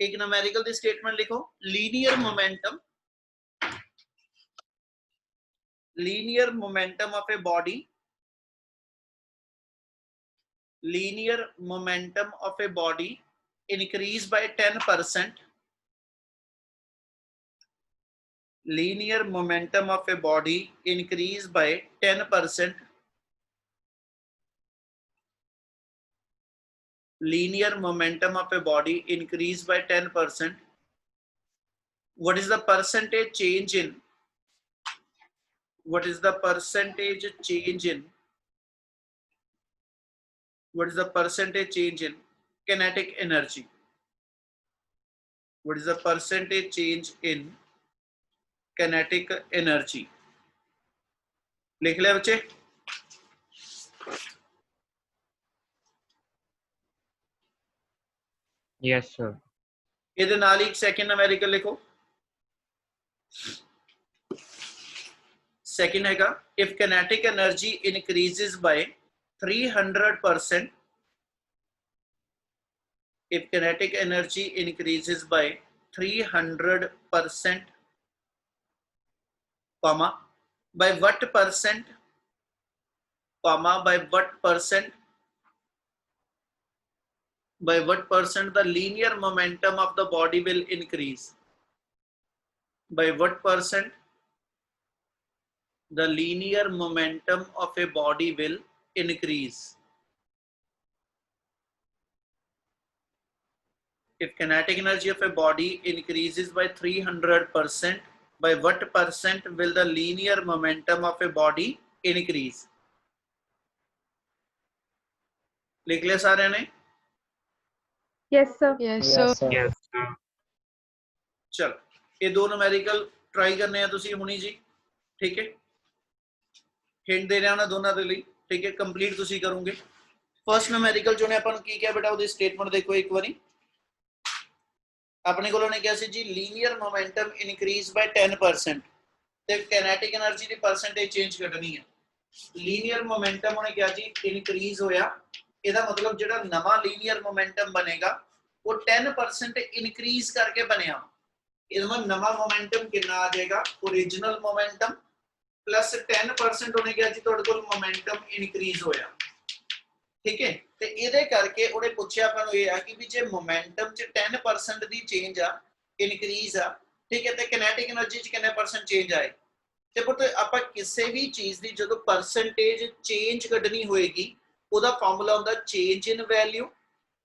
एक न्यूमेरिकल दी स्टेटमेंट लिखो, linear momentum of a body, linear momentum of a body increase by 10%. Linear momentum of a body increase by 10%. Linear momentum of a body increase by 10%. What is the percentage change in? What is the percentage change in? What is the percentage change in kinetic energy? What is the percentage change in kinetic energy? लिख लिया बच्चे? Yes, sir. ਇਹਦੇ ਨਾਲ ਹੀ ਇੱਕ second numerical लिखो। Second हैगा, if kinetic energy increases by 300%, if kinetic energy increases by 300%, comma, by what percent, comma, by what percent the linear momentum of the body will increase? By what percent the linear momentum of a body will increase? If kinetic energy of a body increases by 300%, by what percent will the linear momentum of a body increase? लिख लिया सारे ने? Yes, sir. Yes, sir. Yes, sir. चलो ये दो numerical try करने हैं तुसी हुणी जी, ठीक है? हिंट दे रहा हूं ना दोनों दे लिए, ठीक है? कंप्लीट तुसी करोगे। फर्स्ट न्यूमेरिकल जो ने अपन की क्या बेटा ਉਹਦੀ स्टेटमेंट देखो एक बारी। अपने को क्या सी जी, लीनियर मोमेंटम इनक्रीज बाय 10%, ਤੇ kinetic एनर्जी ਦੀ परसेंटेज चेंज करनी है। लीनियर मोमेंटम ਉਹਨੇ क्या जी इनक्रीज होया, ਇਹਦਾ मतलब ਜਿਹੜਾ ਨਵਾਂ ਲੀਨੀਅਰ मोमेंटम बनेगा वो 10% इनक्रीज करके बनया। ਇਹਦਾ ਨਵਾਂ मोमेंटम कितना आ जाएगा, ओरिजिनल मोमेंटम प्लस 10% ਉਹਨੇ क्या जी ਤੁਹਾਡੇ ਕੋਲ मोमेंटम इनक्रीज होया, ठीक है? ਤੇ ਇਹਦੇ ਕਰਕੇ ਉਹਨੇ ਪੁੱਛਿਆ ਆਪਾਂ ਨੂੰ ਇਹ ਆ ਕਿ ਵੀ ਜੇ ਮੋਮੈਂਟਮ ਚ 10% ਦੀ ਚੇਂਜ ਆ, ਇਨਕਰੀਜ਼ ਆ, ਠੀਕ ਹੈ, ਤੇ ਕਿਨੈਟਿਕ એનર્ਜੀ ਚ ਕਿੰਨੇ ਪਰਸੈਂਟ ਚੇਂਜ ਆਏ? ਤੇ ਪੁੱਤ ਆਪਾਂ ਕਿਸੇ ਵੀ ਚੀਜ਼ ਦੀ ਜਦੋਂ ਪਰਸੈਂਟੇਜ ਚੇਂਜ ਕੱਢਣੀ ਹੋਏਗੀ, ਉਹਦਾ ਫਾਰਮੂਲਾ ਹੁੰਦਾ ਚੇਂਜ ਇਨ value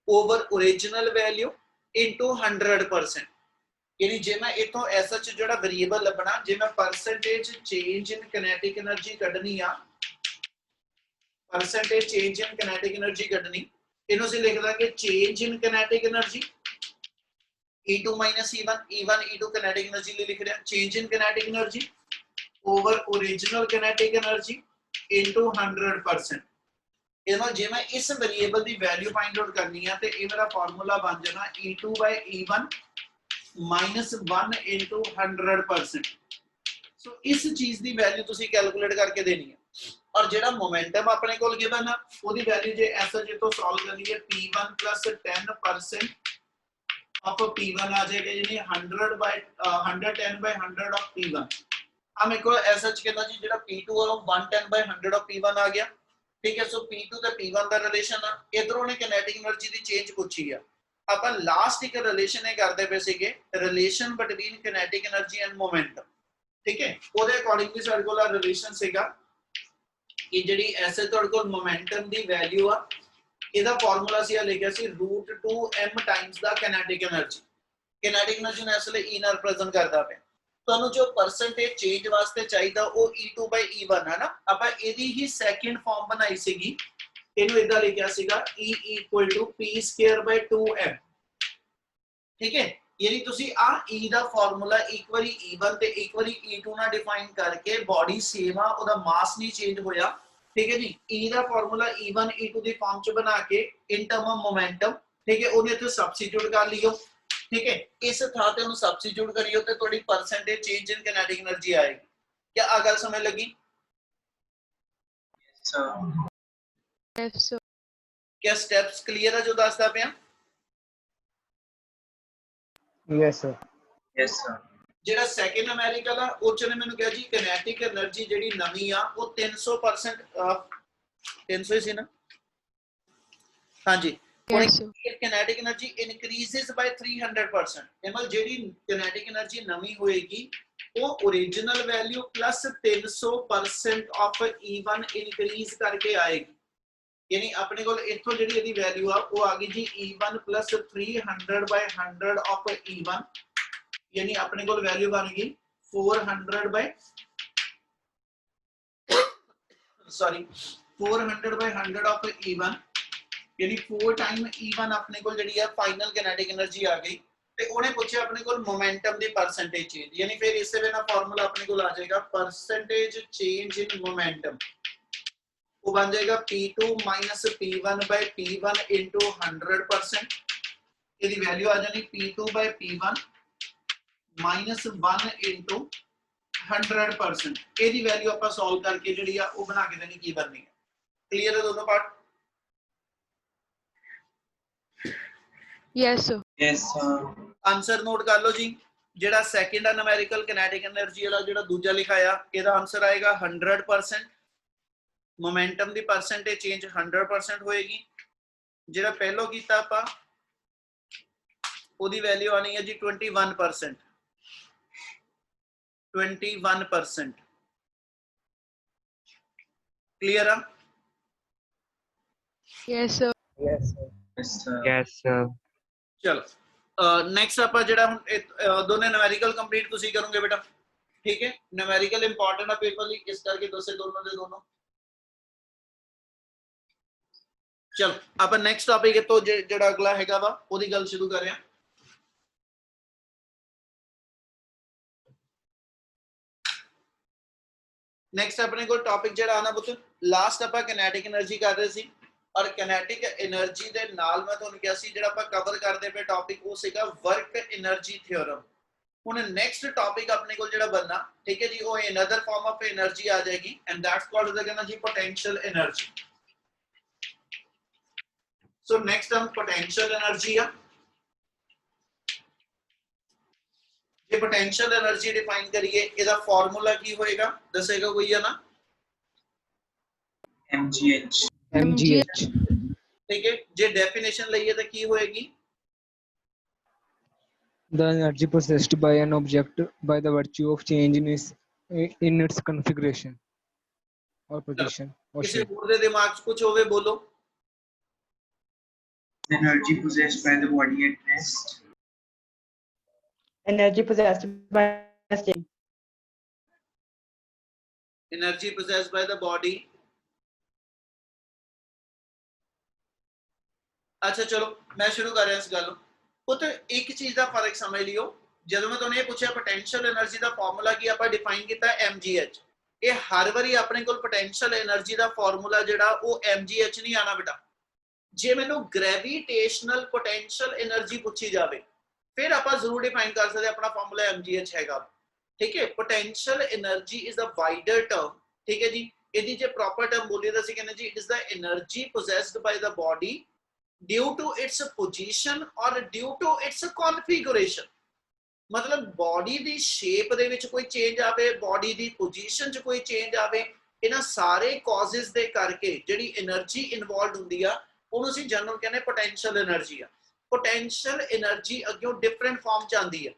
over original value into 100%। यानी जे मैं इथों ऐसा ਜਿਹੜਾ वेरिएबल ਲੱਭਣਾ, ਜੇ ਮੈਂ percentage change in kinetic energy ਕੱਢਣੀ ਆ, percentage change in kinetic energy ਕੱਢਣੀ, ਇਹਨੂੰ ਅਸੀਂ ਲਿਖ ਦਾਂਗੇ change in kinetic energy E2 E1, E1 E2 kinetic energy ਲਈ ਲਿਖ ਰਿਹਾ, change in kinetic energy over original kinetic energy into 100%। ਇਹਦੇ ਨਾਲ ਜੇ ਮੈਂ ਇਸ वेरिएबल ਦੀ ਵੈਲਿਊ ਫਾਈਂਡ ਆਊਟ ਕਰਨੀ ਆ, ਤੇ ਇਹ ਮੇਰਾ ਫਾਰਮੂਲਾ ਬਣ ਜਾਣਾ E2 E1 -1 into 100%। सो इस चीज की वैल्यू तुसी कैलकुलेट करके देनी है। और जेड़ा मोमेंटम अपने कोल गिवन है ओदी वैल्यू जे ऐसा जे तो सॉल्व करनी है, P1 plus 10% of P1 आ जाएगा, यानी 110 by 100 of P1। हम एक ऐसा कहना जी जेड़ा P2 है 110 by 100 of P1 आ गया, ठीक है? सो P2 ਤੇ P1 ਦਾ ਰਿਲੇਸ਼ਨ ਆ, ਇਧਰੋਂ ਨੇ ਕਿਨੈਟਿਕ એનર્ਜੀ ਦੀ ਚੇਂਜ ਪੁੱਛੀ ਆ। ਆਪਾਂ ਲਾਸਟ ਇੱਕ ਰਿਲੇਸ਼ਨ ਇਹ ਕਰਦੇ ਪਏ ਸੀਗੇ, relation between kinetic energy and momentum, ਠੀਕ ਹੈ? ਉਹਦੇ ਅਕੋਰਡਿੰਗਲੀ ਸਾਡੇ ਕੋਲ ਰਿਲੇਸ਼ਨ ਸੀਗਾ ਕਿ ਜਿਹੜੀ ਐਸੇ ਤੁਹਾਡੇ ਕੋਲ ਮੋਮੈਂਟਮ ਦੀ ਵੈਲਿਊ ਆ, ਇਹਦਾ ਫਾਰਮੂਲਾ ਸੀ ਆ ਲਿਖਿਆ ਸੀ √2m ਟਾਈਮਸ ਦਾ ਕਿਨੈਟਿਕ એનર્ਜੀ। ਕਿਨੈਟਿਕ એનર્ਜੀ ਨੂੰ ਅਸਲੇ E ਨਾਲ ਰਿਪਰੈਜ਼ੈਂਟ ਕਰਦਾ ਪਿਆ। ਤੁਹਾਨੂੰ ਜੋ ਪਰਸੈਂਟੇਜ ਚੇਂਜ ਵਾਸਤੇ ਚਾਹੀਦਾ ਉਹ E2 E1 ਹੈ ਨਾ, ਆਪਾਂ ਇਹਦੀ ਹੀ ਸੈਕਿੰਡ ਫਾਰਮ ਬਣਾਈ ਸੀਗੀ, ਇਹਨੂੰ ਇਦਾਂ ਲਿਖਿਆ ਸੀਗਾ E = P²/2m, ठीक है? यानी तुसी आ E ਦਾ ਫਾਰਮੂਲਾ ਇੱਕ ਵਾਰੀ E1 ਤੇ ਇੱਕ ਵਾਰੀ E2 ਨਾਲ ਡਿਫਾਈਨ ਕਰਕੇ ਬੋਡੀ ਸੇਮ ਆ, ਉਹਦਾ ਮਾਸ ਨਹੀਂ ਚੇਂਜ ਹੋਇਆ, ਠੀਕ ਹੈ ਜੀ? E ਦਾ ਫਾਰਮੂਲਾ E1 E2 ਦੀ ਫਾਰਮ ਚ ਬਣਾ ਕੇ ਇਨ ਟਰਮ ਆਫ ਮੋਮੈਂਟਮ, ਠੀਕ ਹੈ, ਉਹਨੇ ਇੱਥੇ ਸਬਸਟੀਟਿਊਟ ਕਰ ਲਿਓ, ठीक है? इस था ते उन्हें सब्स्टिट्यूट करियो ते थोड़ी percentage change in kinetic energy आएगी। क्या आ गल समझ लगी? Yes, sir. क्या स्टेप्स क्लियर है जो दसदा पिया? Yes, sir. Yes, sir. ਜਿਹੜਾ ਸੈਕਿੰਡ ਨੂਮੈਰੀਕਲ ਆ ਉਹ ਚ ਨੇ ਮੈਨੂੰ ਕਿਹਾ ਜੀ ਕਿਨੈਟਿਕ એનર્ਜੀ ਜਿਹੜੀ ਨਵੀਂ ਆ ਉਹ 300% 300 ਹੀ ਸੀ ਨਾ ਹਾਂਜੀ Yes, sir. kinetic energy increases by 300%. ਮਤਲਬ ਜਿਹੜੀ kinetic energy ਨਵੀਂ ਹੋਏਗੀ ਉਹ original value plus 300% of E1 increase ਕਰਕੇ ਆਏਗੀ ਯਾਨੀ ਆਪਣੇ ਕੋਲ ਇੱਥੋਂ ਜਿਹੜੀ ਇਹਦੀ ਵੈਲਿਊ ਆ ਉਹ ਆ ਗਈ ਜੀ E1 plus 300 by 100 of E1 यानी अपने को वैल्यू बन गई 400 by sorry 400 by 100 of E1 यानी 4 टाइम E1 अपने को जड़ी है फाइनल काइनेटिक एनर्जी आ गई ते उन्हें पूछे अपने को मोमेंटम दी परसेंटेज चेंज यानी फिर इससे बिना फार्मूला अपने को आ जाएगा परसेंटेज चेंज इन मोमेंटम वो बन जाएगा P2 minus P1 by P1 into 100% यदि वैल्यू आ जानी P2 by P1 minus 1 into 100% ਇਹਦੀ ਵੈਲਿਊ ਆਪਾਂ ਸੋਲਵ ਕਰਕੇ ਜਿਹੜੀ ਆ ਉਹ ਬਣਾ ਕੇ ਦੇਣੀ ਕੀ ਬਣਨੀ ਹੈ ਕਲੀਅਰ ਹੈ ਦੋਨੋਂ part Yes, sir. Yes, sir. Answer note ਕਰ ਲਓ ਜੀ ਜਿਹੜਾ ਸੈਕਿੰਡ ਆ ਨੂਮੈਰੀਕਲ ਕਾਈਨੈਟਿਕ એનર્ਜੀ ਵਾਲਾ ਜਿਹੜਾ ਦੂਜਾ ਲਿਖਾਇਆ ਇਹਦਾ ਆਨਸਰ ਆਏਗਾ 100% ਮੋਮੈਂਟਮ ਦੀ ਪਰਸੈਂਟੇਜ ਚੇਂਜ 100% ਹੋਏਗੀ ਜਿਹੜਾ ਪਹਿਲਾਂ ਕੀਤਾ ਆਪਾਂ ਉਹਦੀ ਵੈਲਿਊ ਆਣੀ ਹੈ ਜੀ 21% 21% clear है Yes, sir. Yes, sir. Yes, sir. Yes, sir. चलो नेक्स्ट ਆਪਾਂ ਜਿਹੜਾ ਹੁਣ ਦੋਨੇ ਨੂਮੈਰੀਕਲ ਕੰਪਲੀਟ ਤੁਸੀਂ ਕਰੋਗੇ ਬੇਟਾ ਠੀਕ ਹੈ ਨੂਮੈਰੀਕਲ ਇੰਪੋਰਟੈਂਟ ਆ ਪੇਪਰ ਲਈ ਇਸ ਕਰਕੇ ਦੋਸੇ ਦੋਨੋਂ ਦੇ ਦੋਨੋਂ ਚਲ ਆਪਾਂ ਨੈਕਸਟ ਟਾਪਿਕ ਤੋਂ ਜਿਹੜਾ ਅਗਲਾ ਹੈਗਾ ਵਾ ਉਹਦੀ ਗੱਲ ਸ਼ੁਰੂ ਕਰ ਰਹੇ ਹਾਂ नेक्स्ट अपने को टॉपिक ਜਿਹੜਾ ਆਣਾ ਪੁੱਤ ਲਾਸਟ ਆਪਾਂ ਕਿਨੈਟਿਕ એનર્ਜੀ ਕਰ ਰਹੇ ਸੀ ਔਰ ਕਿਨੈਟਿਕ એનર્ਜੀ ਦੇ ਨਾਲ ਮੈਂ ਤੁਹਾਨੂੰ ਕਿਹਾ ਸੀ ਜਿਹੜਾ ਆਪਾਂ ਕਵਰ ਕਰਦੇ ਪਏ ਟੌਪਿਕ ਉਹ ਸੀਗਾ ਵਰਕ એનર્ਜੀ ਥਿਓਰਮ ਹੁਣ ਨੈਕਸਟ ਟੌਪਿਕ ਆਪਣੇ ਕੋਲ ਜਿਹੜਾ ਬਣਨਾ ਠੀਕ ਹੈ ਜੀ ਉਹ ਅਨਦਰ ਫਾਰਮ ਆਫ એનર્ਜੀ ਆ ਜਾਏਗੀ ਐਂਡ ਦੈਟਸ ਕਾਲਡ ਦ ਕਹਿੰਦਾ ਜੀ ਪੋਟੈਂਸ਼ੀਅਲ એનર્ਜੀ ਸੋ ਨੈਕਸਟ ਹਮ ਪੋਟੈਂਸ਼ੀਅਲ એનર્ਜੀ ਆ ये पोटेंशियल एनर्जी डिफाइन करिए ਇਹਦਾ ਫਾਰਮੂਲਾ ਕੀ ਹੋਏਗਾ ਦੱਸੇਗਾ ਕੋਈ ਹੈ ਨਾ MGH. MGH. ਠੀਕ ਹੈ ਜੇ ਡੈਫੀਨੇਸ਼ਨ ਲਈਏ ਤਾਂ ਕੀ ਹੋਏਗੀ The energy possessed by an object by the virtue of change in its configuration or position or ਕਿਸੇ shape. ਹੋਰ ਦੇ ਦਿਮਾਗ 'ਚ ਕੁਝ ਹੋਵੇ ਬੋਲੋ Energy possessed by the body at rest. Energy possessed by state. Energy possessed by the body अच्छा चलो मैं शुरू कर रहा इस गल पुत एक चीज का फर्क समझ लियो ਜਦੋਂ ਮੈਂ ਤੁਹਾਨੂੰ ਇਹ ਪੁੱਛਿਆ ਪੋਟੈਂਸ਼ੀਅਲ એનર્ਜੀ ਦਾ ਫਾਰਮੂਲਾ ਕੀ ਆਪਾਂ ਡਿਫਾਈਨ ਕੀਤਾ mgh ਇਹ ਹਰ ਵਾਰੀ ਆਪਣੇ ਕੋਲ ਪੋਟੈਂਸ਼ੀਅਲ એનર્ਜੀ ਦਾ ਫਾਰਮੂਲਾ ਜਿਹੜਾ ਉਹ mgh ਨਹੀਂ ਆਣਾ ਬੇਟਾ ਜੇ ਮੈਨੂੰ ਗ੍ਰੈਵਿਟੇਸ਼ਨਲ ਪੋਟੈਂਸ਼ੀਅਲ એનર્ਜੀ ਪੁੱਛੀ ਜਾਵੇ फिर आप जरूर डिफाइन कर सकते अपना फॉर्मूला mgh हैगा ठीक है potential energy is a wider term ठीक है जी ਇਹਦੀ ਜੇ ਪ੍ਰੋਪਰ ਟਰਮ ਬੋਲੀਏ ਤਾਂ ਅਸੀਂ ਕਹਿੰਦੇ ਜੀ it is the energy possessed by the body due to its position or due to it's ਕਨਫੀਗੂਰੇਸ਼ਨ ਮਤਲਬ ਬਾਡੀ ਦੀ ਸ਼ੇਪ ਦੇ ਵਿੱਚ ਕੋਈ ਚੇਂਜ ਆਵੇ ਬਾਡੀ ਦੀ ਪੋਜੀਸ਼ਨ 'ਚ ਕੋਈ ਚੇਂਜ ਆਵੇ ਇਹਨਾਂ ਸਾਰੇ ਕਾਜ਼ਸ ਦੇ ਕਰਕੇ ਜਿਹੜੀ એનર્ਜੀ ਇਨਵੋਲਵਡ ਹੁੰਦੀ ਆ ਉਹਨੂੰ ਅਸੀਂ ਜਨਰਲ ਕਹਿੰਦੇ ਪੋਟੈਂਸ਼ੀਅਲ એનર્ਜੀ ਆ पोटेंशियल एनर्जी अग्यों डिफरेंट फॉर्म च आंदी है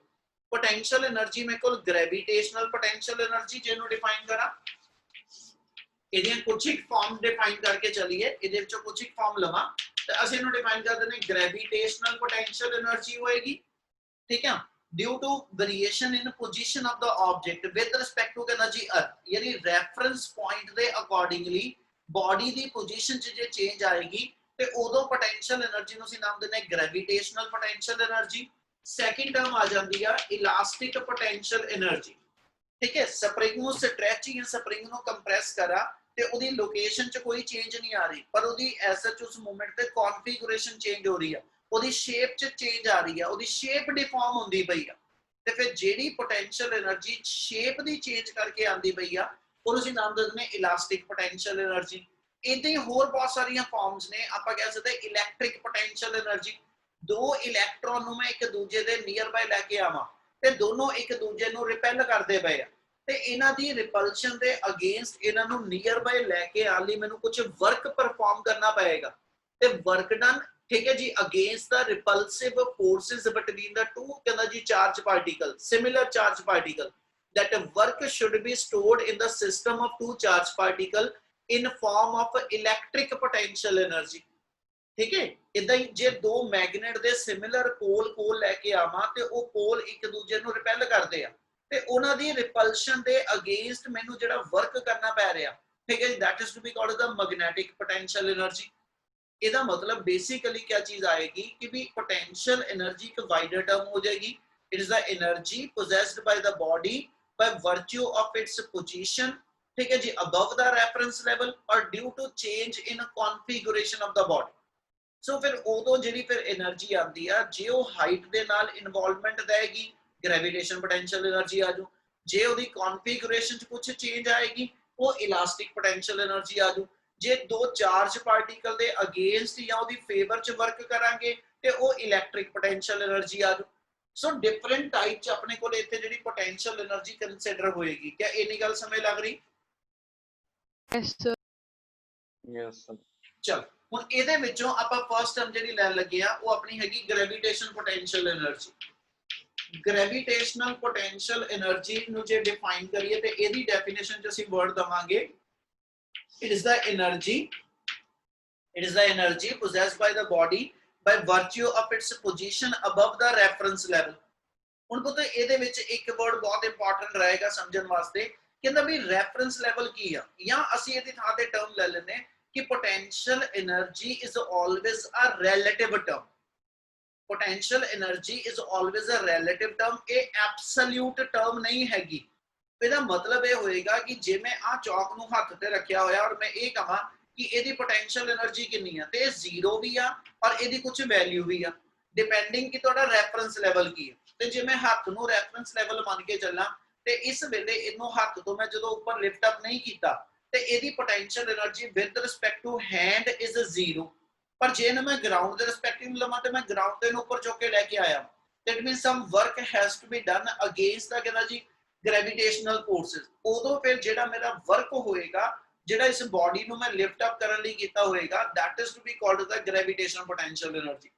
पोटेंशियल एनर्जी मेरे को ग्रेविटेशनल पोटेंशियल एनर्जी जेनू डिफाइन करा ਇਹਦੀਆਂ ਕੁਝ ਇੱਕ ਫਾਰਮ ਡਿਫਾਈਨ ਕਰਕੇ ਚੱਲੀਏ ਇਹਦੇ ਵਿੱਚੋਂ ਕੁਝ ਇੱਕ ਫਾਰਮ ਲਵਾਂ ਤੇ ਅਸੀਂ ਇਹਨੂੰ ਡਿਫਾਈਨ ਕਰ ਦਿੰਦੇ ਗ੍ਰੈਵਿਟੇਸ਼ਨਲ ਪੋਟੈਂਸ਼ੀਅਲ એનર્ਜੀ ਹੋਏਗੀ ਠੀਕ ਹੈ due to variation in position of the object with respect to energy earth यानी reference point ਦੇ accordingly body ਦੀ position 'ਚ ਜੇ ਚੇਂਜ ਆਏਗੀ ਤੇ ਉਦੋਂ ਪੋਟੈਂਸ਼ੀਅਲ એનર્ਜੀ ਨੂੰ ਅਸੀਂ ਨਾਮ ਦਿੰਦੇ ਹਾਂ gravitational potential energy second term ਆ ਜਾਂਦੀ ਆ ਇਲਾਸਟਿਕ ਪੋਟੈਂਸ਼ੀਅਲ એનર્ਜੀ ਠੀਕ ਹੈ ਸਪਰਿੰਗ ਨੂੰ ਸਟ੍ਰੈਚ ਜਾਂ ਸਪਰਿੰਗ ਨੂੰ ਕੰਪਰੈਸ ਕਰਾ ਤੇ ਉਹਦੀ ਲੋਕੇਸ਼ਨ 'ਚ ਕੋਈ ਚੇਂਜ ਨਹੀਂ ਆ ਰਹੀ ਪਰ ਉਹਦੀ ਐਸਐਚ ਉਸ ਮੂਵਮੈਂਟ ਤੇ ਕਨਫੀਗੂਰੇਸ਼ਨ ਚੇਂਜ ਹੋ ਰਹੀ ਆ ਉਹਦੀ ਸ਼ੇਪ 'ਚ ਚੇਂਜ ਆ ਰਹੀ ਆ ਉਹਦੀ ਸ਼ੇਪ ਡਿਫਾਰਮ ਹੁੰਦੀ ਪਈ ਆ ਤੇ ਫਿਰ ਜਿਹੜੀ ਪੋਟੈਂਸ਼ੀਅਲ એનર્ਜੀ ਸ਼ੇਪ ਦੀ ਚੇਂਜ ਕਰਕੇ ਆਂਦੀ ਪਈ ਆ ਉਹਨੂੰ ਅਸੀਂ ਨਾਮ ਦਿੰਦੇ ਨੇ ਇਲਾਸਟਿਕ ਪੋਟੈਂਸ਼ੀਅਲ એનર્ਜੀ ਇਦਾਂ ਹੀ ਹੋਰ ਬਹੁਤ ਸਾਰੀਆਂ ਫਾਰਮਸ ਨੇ ਆਪਾਂ ਕਹਿ ਸਕਦੇ ਇਲੈਕਟ੍ਰਿਕ ਪੋਟੈਂਸ਼ੀਅਲ એનર્ਜੀ ਦੋ ਇਲੈਕਟ੍ਰੋਨ ਨੂੰ ਮੈਂ ਇੱਕ ਦੂਜੇ ਦੇ ਨੀਅਰ ਬਾਈ ਲੈ ਕੇ ਆਵਾਂ ਤੇ ਦੋਨੋਂ ਇੱਕ ਦੂਜੇ ਨੂੰ ਰਿਪੈਲ ਕਰਦੇ ਪਏ ਆ ਤੇ ਇਹਨਾਂ ਦੀ ਰਿਪਲਸ਼ਨ ਦੇ ਅਗੇਂਸਟ ਇਹਨਾਂ ਨੂੰ ਨੀਅਰ ਬਾਈ ਲੈ ਕੇ ਆਉਣ ਲਈ ਮੈਨੂੰ ਕੁਝ ਵਰਕ ਪਰਫਾਰਮ ਕਰਨਾ ਪਏਗਾ ਤੇ ਵਰਕ ਡਨ ठीक है जी against the repulsive forces between the two कहना जी charge particle similar charge particle that work should be stored in the system of two charge particle in form of electric potential energy ठीक है इदा ही जे दो magnet they similar पोल लेके आवां ते ओ पोल एक दूजे ਨੂੰ ਰਿਪੈਲ ਕਰਦੇ ਆ ਤੇ ਉਹਨਾਂ ਦੀ ਰਿਪਲਸ਼ਨ ਦੇ ਅਗੇਂਸਟ ਮੈਨੂੰ ਜਿਹੜਾ ਵਰਕ ਕਰਨਾ ਪੈ ਰਿਹਾ ਠੀਕ ਹੈ that is to be called the magnetic potential energy ਇਹਦਾ मतलब बेसिकली क्या चीज आएगी कि भी पोटेंशियल एनर्जी एक वाइडर टर्म हो जाएगी it is the energy possessed by the body by virtue of its position ठीक है जी above the reference level or due to change in configuration of the body सो फिर ਉਦੋਂ ਜਿਹੜੀ ਫਿਰ એનર્ਜੀ ਆਂਦੀ ਆ ਜੇ ਉਹ ਹਾਈਟ ਦੇ ਨਾਲ ਇਨਵੋਲਵਮੈਂਟ ਦੇਗੀ ਗ੍ਰੈਵਿਟੇਸ਼ਨ ਪੋਟੈਂਸ਼ੀਅਲ એનર્ਜੀ ਆ ਜੂ ਜੇ ਉਹਦੀ ਕਨਫੀਗੂਰੇਸ਼ਨ ਚ ਕੁਝ ਚੇਂਜ ਆਏਗੀ ਉਹ ਇਲਾਸਟਿਕ ਪੋਟੈਂਸ਼ੀਅਲ એનર્ਜੀ ਆ ਜੂ ਜੇ ਦੋ ਚਾਰਜ ਪਾਰਟੀਕਲ ਦੇ ਅਗੇਂਸਟ ਜਾਂ ਉਹਦੀ ਫੇਵਰ ਚ ਵਰਕ ਕਰਾਂਗੇ ਤੇ ਉਹ ਇਲੈਕਟ੍ਰਿਕ ਪੋਟੈਂਸ਼ੀਅਲ એનર્ਜੀ ਆ ਜੂ ਸੋ ਡਿਫਰੈਂਟ ਟਾਈਪ ਚ ਆਪਣੇ ਕੋਲ ਇੱਥੇ ਜਿਹੜੀ ਪੋਟੈਂਸ਼ੀਅਲ એનર્ਜੀ ਕੰਸੀਡਰ ਹੋਏਗੀ ਕਿਆ ਇੰਨੀ ਗੱਲ ਸਮਝ ਲੱਗ ਰਹੀ Yes, sir. Yes, sir. ਚਲ ਹੁਣ ਇਹਦੇ ਵਿੱਚੋਂ ਆਪਾਂ ਫਰਸਟ ਟਰਮ ਜਿਹੜੀ ਲੈਣ ਲੱਗੇ ਆ ਉਹ ਆਪਣੀ ਹੈਗੀ gravitation potential energy gravitational potential energy ਨੂੰ ਜੇ ਡਿਫਾਈਨ ਕਰੀਏ ਤੇ ਇਹਦੀ ਡੈਫੀਨੇਸ਼ਨ ਚ ਅਸੀਂ ਵਰਡ ਦਵਾਂਗੇ it is the energy possessed by the body by virtue of its position above the reference level ਹੁਣ ਪਤਾ ਇਹਦੇ ਵਿੱਚ ਇੱਕ ਵਰਡ ਬਹੁਤ ਇੰਪੋਰਟੈਂਟ ਰਹੇਗਾ ਸਮਝਣ ਵਾਸਤੇ ਕਹਿੰਦਾ ਵੀ ਰੈਫਰੈਂਸ ਲੈਵਲ ਕੀ ਆ ਜਾਂ ਅਸੀਂ ਇਹਦੀ ਥਾਂ ਤੇ ਟਰਮ ਲੈ ਲੈਂਦੇ ਕਿ potential energy is always a relative term potential energy is always a relative term ਇਹ absolute term ਨਹੀਂ ਹੈਗੀ ਇਹਦਾ ਮਤਲਬ ਇਹ ਹੋਏਗਾ ਕਿ ਜੇ ਮੈਂ ਆ ਚੌਕ ਨੂੰ ਹੱਥ ਤੇ ਰੱਖਿਆ ਹੋਇਆ ਔਰ ਮੈਂ ਇਹ ਕਹਾਂ ਕਿ ਇਹਦੀ ਪੋਟੈਂਸ਼ੀਅਲ એનર્ਜੀ ਕਿੰਨੀ ਆ ਤੇ ਇਹ ਜ਼ੀਰੋ ਵੀ ਆ ਔਰ ਇਹਦੀ ਕੁਝ ਵੈਲਿਊ ਵੀ ਆ ਡਿਪੈਂਡਿੰਗ ਕਿ ਤੁਹਾਡਾ ਰੈਫਰੈਂਸ ਲੈਵਲ ਕੀ ਹੈ ਤੇ ਜੇ ਮੈਂ ਹੱਥ ਨੂੰ ਰੈਫਰੈਂਸ ਲੈਵਲ ਮੰਨ ਕੇ ਚੱਲਾਂ ਤੇ ਇਸ ਵੇਲੇ ਇਹਨੂੰ ਹੱਥ ਤੋਂ ਮੈਂ ਜਦੋਂ ਉੱਪਰ ਲਿਫਟ ਅਪ ਨਹੀਂ ਕੀਤਾ ਤੇ ਇਹਦੀ potential energy with respect to hand is zero ਪਰ ਜੇ ਮੈਂ ਗਰਾਊਂਡ ਦੇ ਰਿਸਪੈਕਟਿਵ ਲਵਾਂ ਤੇ ਮੈਂ ਗਰਾਊਂਡ ਤੇ ਨੂੰ ਉੱਪਰ ਚੁੱਕ ਕੇ ਲੈ ਕੇ ਆਇਆ that means some work has to be done against the ਕਹਿੰਦਾ ਜੀ gravitational forces ਉਦੋਂ ਫਿਰ ਜਿਹੜਾ ਮੇਰਾ ਵਰਕ ਹੋਏਗਾ ਜਿਹੜਾ ਇਸ ਬਾਡੀ ਨੂੰ ਮੈਂ ਲਿਫਟ ਅਪ ਕਰਨ ਲਈ ਕੀਤਾ ਹੋਏਗਾ that is to be called the gravitational potential energy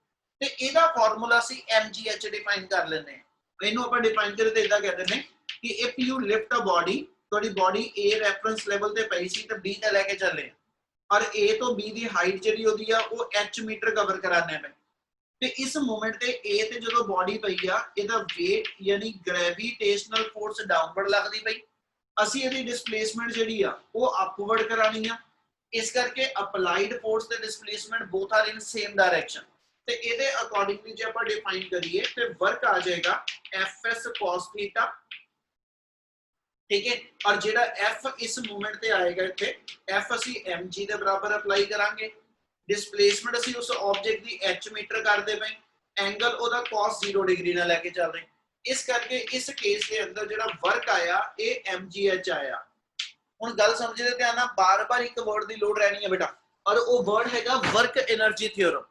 ਤੇ ਇਹਦਾ ਫਾਰਮੂਲਾ ਸੀ mgh ਡਿਫਾਈਨ ਕਰ ਲੈਂਦੇ ਹਾਂ ਇਹਨੂੰ ਆਪਾਂ ਡਿਫਾਈਨ ਕਰੇ ਤੇ ਇਦਾਂ ਕਹਿ ਦਿੰਦੇ ਕਿ if you lift a body ਤੁਹਾਡੀ ਬਾਡੀ a ਰੈਫਰੈਂਸ ਲੈਵਲ ਤੇ ਪਈ ਸੀ ਤੇ b ਤੇ ਲੈ ਕੇ ਚੱਲੇ ਔਰ a ਤੋਂ b ਦੀ ਹਾਈਟ ਜਿਹੜੀ ਉਹਦੀ ਆ ਉਹ h ਮੀਟਰ ਕਵਰ ਕਰਾਣੇ ਮੈਂ ਤੇ ਇਸ ਮੂਮੈਂਟ ਤੇ A ਤੇ ਜਦੋਂ ਬਾਡੀ ਪਈ ਆ ਇਹਦਾ weight ਯਾਨੀ ਗ੍ਰੈਵਿਟੇਸ਼ਨਲ ਫੋਰਸ ਡਾਊਨਵਰਡ ਲੱਗਦੀ ਪਈ ਅਸੀਂ ਇਹਦੀ ਡਿਸਪਲੇਸਮੈਂਟ ਜਿਹੜੀ ਆ ਉਹ ਅਪਵਰਡ ਕਰਾਣੀ ਆ ਇਸ ਕਰਕੇ ਅਪਲਾਈਡ ਫੋਰਸ ਤੇ displacement both are in same direction ਤੇ ਇਹਦੇ ਅਕੋਰਡਿੰਗਲੀ ਜੇ ਆਪਾਂ ਡਿਫਾਈਨ ਕਰੀਏ ਤੇ ਵਰਕ ਆ ਜਾਏਗਾ Fs cos θ ठीक है और ਜਿਹੜਾ F ਇਸ ਮੂਮੈਂਟ ਤੇ ਆਏਗਾ ਇੱਥੇ F ਅਸੀਂ mg ਦੇ ਬਰਾਬਰ ਅਪਲਾਈ ਕਰਾਂਗੇ डिस्प्लेसमेंट ਅਸੀਂ ਉਸ ਆਬਜੈਕਟ ਦੀ h ਮੀਟਰ ਕਰਦੇ ਪਏ ਐਂਗਲ ਉਹਦਾ cos 0 ਡਿਗਰੀ ਨਾਲ ਲੈ ਕੇ ਚੱਲ ਰਹੇ ਇਸ ਕਰਕੇ ਇਸ ਕੇਸ ਦੇ ਅੰਦਰ ਜਿਹੜਾ ਵਰਕ ਆਇਆ ਇਹ mgh ਆਇਆ ਹੁਣ ਗੱਲ ਸਮਝਦੇ ਧਿਆਨ ਨਾਲ ਬਾਰ-ਬਾਰ ਇੱਕ ਵਰਡ ਦੀ ਲੋਡ ਰਹਿਣੀ ਹੈ ਬੇਟਾ ਔਰ ਉਹ ਵਰਡ ਹੈਗਾ ਵਰਕ એનર્ਜੀ ਥਿਓਰਮ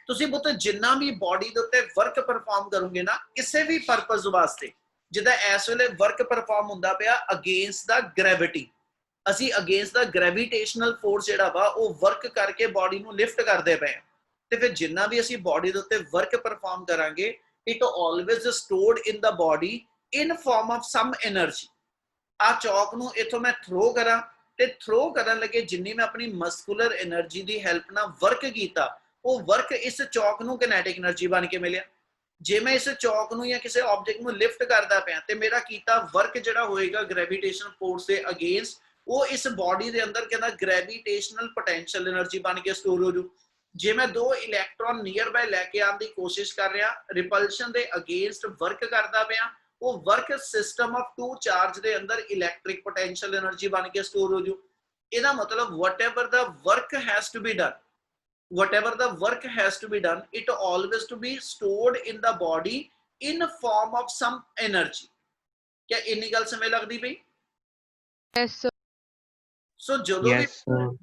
ਤੁਸੀਂ ਪੁੱਤ ਜਿੰਨਾ ਵੀ ਬਾਡੀ ਦੇ ਉੱਤੇ ਵਰਕ ਪਰਫਾਰਮ ਕਰੋਗੇ ਨਾ ਕਿਸੇ ਵੀ ਪਰਪਸ ਵਾਸਤੇ ਜਿੱਦਾਂ ਇਸ ਵੇਲੇ ਵਰਕ ਪਰਫਾਰਮ ਹੁੰਦਾ ਪਿਆ ਅਗੇਂਸਟ ਦਾ ਗ੍ਰੈਵਿਟੀ ਅਸੀਂ ਅਗੇਂਸਟ ਦਾ ਗ੍ਰੈਵਿਟੇਸ਼ਨਲ ਫੋਰਸ ਜਿਹੜਾ ਵਾ ਉਹ ਵਰਕ ਕਰਕੇ ਬਾਡੀ ਨੂੰ ਲਿਫਟ ਕਰਦੇ ਪਏ ਤੇ ਫਿਰ ਜਿੰਨਾ ਵੀ ਅਸੀਂ ਬਾਡੀ ਦੇ ਉੱਤੇ ਵਰਕ ਪਰਫਾਰਮ ਕਰਾਂਗੇ it always stored in the body in form of some energy ਆ ਚੌਕ ਨੂੰ ਇਥੋਂ ਮੈਂ ਥਰੋ ਕਰਾਂ ਤੇ ਥਰੋ ਕਰਨ ਲੱਗੇ ਜਿੰਨੀ ਮੈਂ ਆਪਣੀ ਮਸਕੂਲਰ એનર્ਜੀ ਦੀ ਹੈਲਪ ਨਾਲ ਵਰਕ ਕੀਤਾ ਉਹ ਵਰਕ ਇਸ ਚੌਕ ਨੂੰ ਕਿਨੈਟਿਕ એનર્ਜੀ ਬਣ ਕੇ ਮਿਲਿਆ ਜੇ ਮੈਂ ਇਸ ਚੌਕ ਨੂੰ ਜਾਂ ਕਿਸੇ ਆਬਜੈਕਟ ਨੂੰ ਲਿਫਟ ਕਰਦਾ ਪਿਆ ਤੇ ਮੇਰਾ ਕੀਤਾ ਵਰਕ ਜਿਹੜਾ ਹੋਏਗਾ ਗ੍ਰੈਵਿਟੇਸ਼ਨ ਫੋਰਸ ਦੇ ਅਗੇਂਸਟ ਉਹ ਇਸ ਬਾਡੀ ਦੇ ਅੰਦਰ ਕਹਿੰਦਾ ਗ੍ਰੈਵਿਟੇਸ਼ਨਲ ਪੋਟੈਂਸ਼ੀਅਲ એનર્ਜੀ ਬਣ ਕੇ ਸਟੋਰ ਹੋ ਜੂ ਜੇ ਮੈਂ ਦੋ ਇਲੈਕਟ੍ਰੋਨ ਨੀਅਰ ਬਾਈ ਲੈ ਕੇ ਆਉਣ ਦੀ ਕੋਸ਼ਿਸ਼ ਕਰ ਰਿਹਾ ਰਿਪਲਸ਼ਨ ਦੇ ਅਗੇਂਸਟ ਵਰਕ ਕਰਦਾ ਪਿਆ ਉਹ work system of two charge ਦੇ ਅੰਦਰ ਇਲੈਕਟ੍ਰਿਕ ਪੋਟੈਂਸ਼ੀਅਲ એનર્ਜੀ ਬਣ ਕੇ ਸਟੋਰ ਹੋ ਜੂ ਇਹਦਾ ਮਤਲਬ whatever the work has to be done whatever the work has to be done it always to be stored in the body in form of some energy क्या इन्नी गल समझ लगदी पई Yes, sir. सो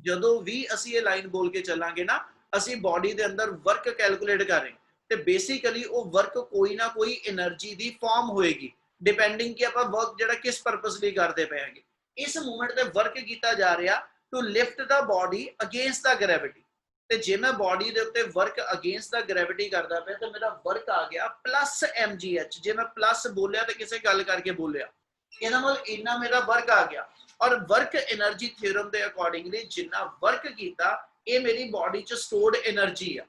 ਜਦੋਂ ਵੀ ਅਸੀਂ ਇਹ ਲਾਈਨ ਬੋਲ ਕੇ ਚੱਲਾਂਗੇ ਨਾ ਅਸੀਂ ਬਾਡੀ ਦੇ ਅੰਦਰ ਵਰਕ ਕੈਲਕੂਲੇਟ ਕਰ ਰਹੇ ਤੇ ਬੇਸਿਕਲੀ ਉਹ ਵਰਕ ਕੋਈ ਨਾ ਕੋਈ એનર્ਜੀ ਦੀ ਫਾਰਮ ਹੋਏਗੀ, ਡਿਪੈਂਡਿੰਗ ਕਿ ਆਪਾਂ ਵਰਕ ਜਿਹੜਾ ਕਿਸ ਪਰਪਸ ਲਈ ਕਰਦੇ ਪਏ ਹੈਗੇ। ਇਸ ਮੂਵਮੈਂਟ ਤੇ ਵਰਕ ਕੀਤਾ ਜਾ ਰਿਹਾ to lift the body against the gravity, ਤੇ ਜੇ ਮੈਂ ਬੋਡੀ ਦੇ ਉੱਤੇ ਵਰਕ ਅਗੇਂਸਟ ਦਾ ਗ੍ਰੈਵਿਟੀ ਕਰਦਾ ਪਿਆ ਤਾਂ ਮੇਰਾ ਵਰਕ ਆ ਗਿਆ ਪਲੱਸ mgh। ਜੇ ਮੈਂ ਪਲੱਸ ਬੋਲਿਆ ਤਾਂ ਕਿਸੇ ਗੱਲ ਕਰਕੇ ਬੋਲਿਆ, ਇਹਦਾ ਮਤਲਬ ਇੰਨਾ ਮੇਰਾ ਵਰਕ ਆ ਗਿਆ। ਔਰ ਵਰਕ એનર્ਜੀ ਥਿਉਰਮ ਦੇ ਅਕੋਰਡਿੰਗਲੀ ਜਿੰਨਾ ਵਰਕ ਕੀਤਾ ਇਹ ਮੇਰੀ ਬੋਡੀ ਚ ਸਟੋਰਡ એનર્ਜੀ ਆ।